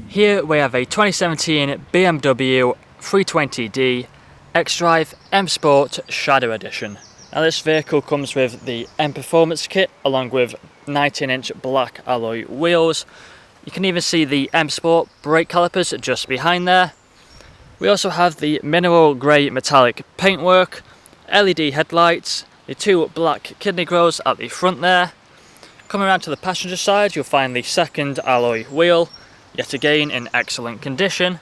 Here we have a 2017 BMW 320d xDrive M Sport Shadow Edition. Now this vehicle comes with the M Performance kit along with 19-inch black alloy wheels. You can even see the M Sport brake calipers just behind there. We also have the mineral grey metallic paintwork, LED headlights, the two black kidney grills at the front there. Coming around to the passenger side, you'll find the second alloy wheel, yet again in excellent condition.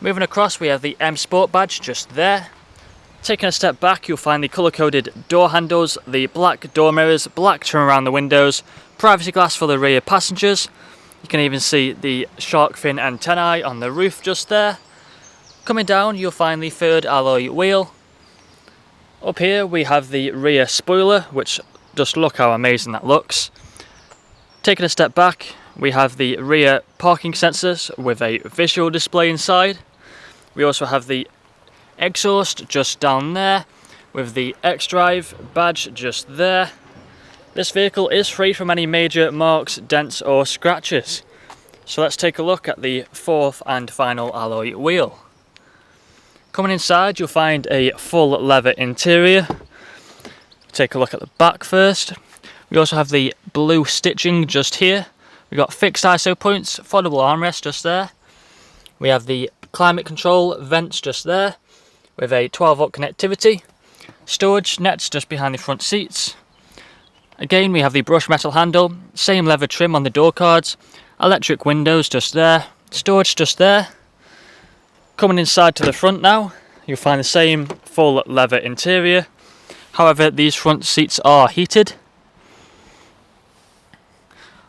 Moving across, we have the M Sport badge just there. Taking a step back, you'll find the colour-coded door handles, the black door mirrors, black trim around the windows, privacy glass for the rear passengers. You can even see the shark fin antennae on the roof just there. Coming down, you'll find the third alloy wheel. Up here we have the rear spoiler, which just look how amazing that looks. Taking a step back, we have the rear parking sensors with a visual display inside. We also have the exhaust just down there with the xDrive badge just there. This vehicle is free from any major marks, dents or scratches. So let's take a look at the fourth and final alloy wheel. Coming inside, you'll find a full leather interior. Take a look at the back first. We also have the blue stitching just here. We've got fixed ISO points, foldable armrest just there. We have the climate control vents just there with a 12-volt connectivity. Storage nets just behind the front seats. Again, we have the brushed metal handle, same leather trim on the door cards, electric windows just there, storage just there. Coming inside to the front now, you'll find the same full leather interior. However, these front seats are heated.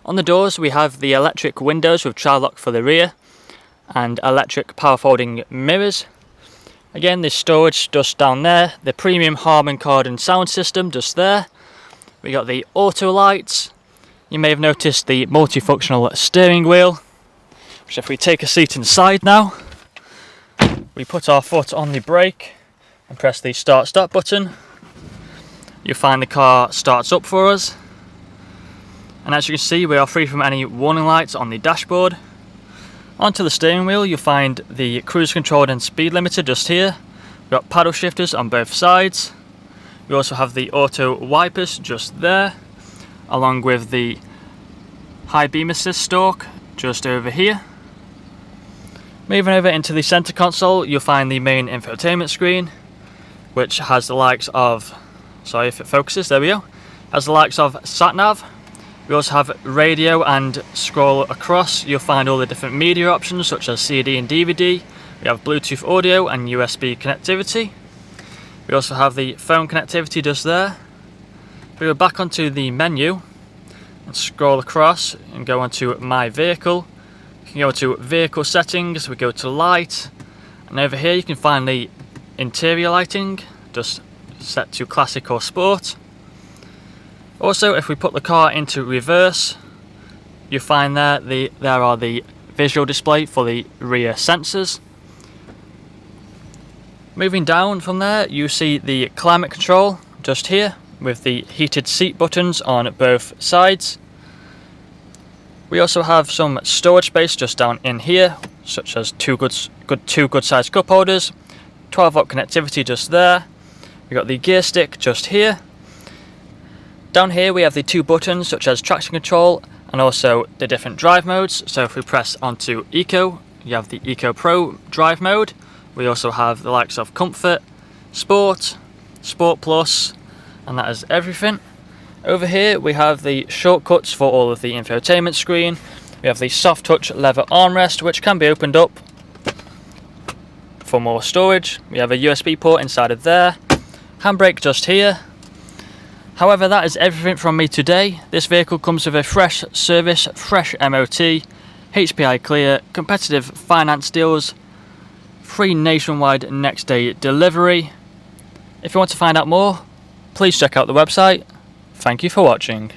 On the doors we have the electric windows with child lock for the rear and electric power folding mirrors. Again, there's storage just down there, the premium Harman Kardon sound system just there. We got the auto lights. You may have noticed the multifunctional steering wheel, which if we take a seat inside now, we put our foot on the brake and press the start button. You'll find the car starts up for us. And as you can see, we are free from any warning lights on the dashboard. Onto the steering wheel, you'll find the cruise control and speed limiter just here. We've got paddle shifters on both sides. We also have the auto wipers just there, along with the high beam assist stalk just over here. Moving over into the center console, you'll find the main infotainment screen, which has the likes of, sorry if it focuses, there we go, has the likes of sat-nav. We also have radio, and scroll across, you'll find all the different media options such as CD and DVD. We have Bluetooth audio and USB connectivity. We also have the phone connectivity just there. We go back onto the menu and scroll across and go onto My Vehicle. You can go to Vehicle Settings, we go to Light, and over here you can find the interior lighting, just set to Classic or Sport. Also, if we put the car into reverse, you find there are the visual display for the rear sensors. Moving down from there, you see the climate control just here with the heated seat buttons on both sides. We also have some storage space just down in here, such as two good sized cup holders, 12-volt connectivity just there. We got the gear stick just here. Down here we have the two buttons such as traction control and also the different drive modes. So if we press onto Eco, you have the Eco Pro drive mode. We also have the likes of Comfort, Sport, Sport Plus, and that is everything. Over here we have the shortcuts for all of the infotainment screen. We have the soft touch leather armrest, which can be opened up for more storage. We have a USB port inside of there. Handbrake just here. However, that is everything from me today. This vehicle comes with a fresh service, fresh MOT, HPI clear, competitive finance deals, free nationwide next day delivery. If you want to find out more, please check out the website. Thank you for watching.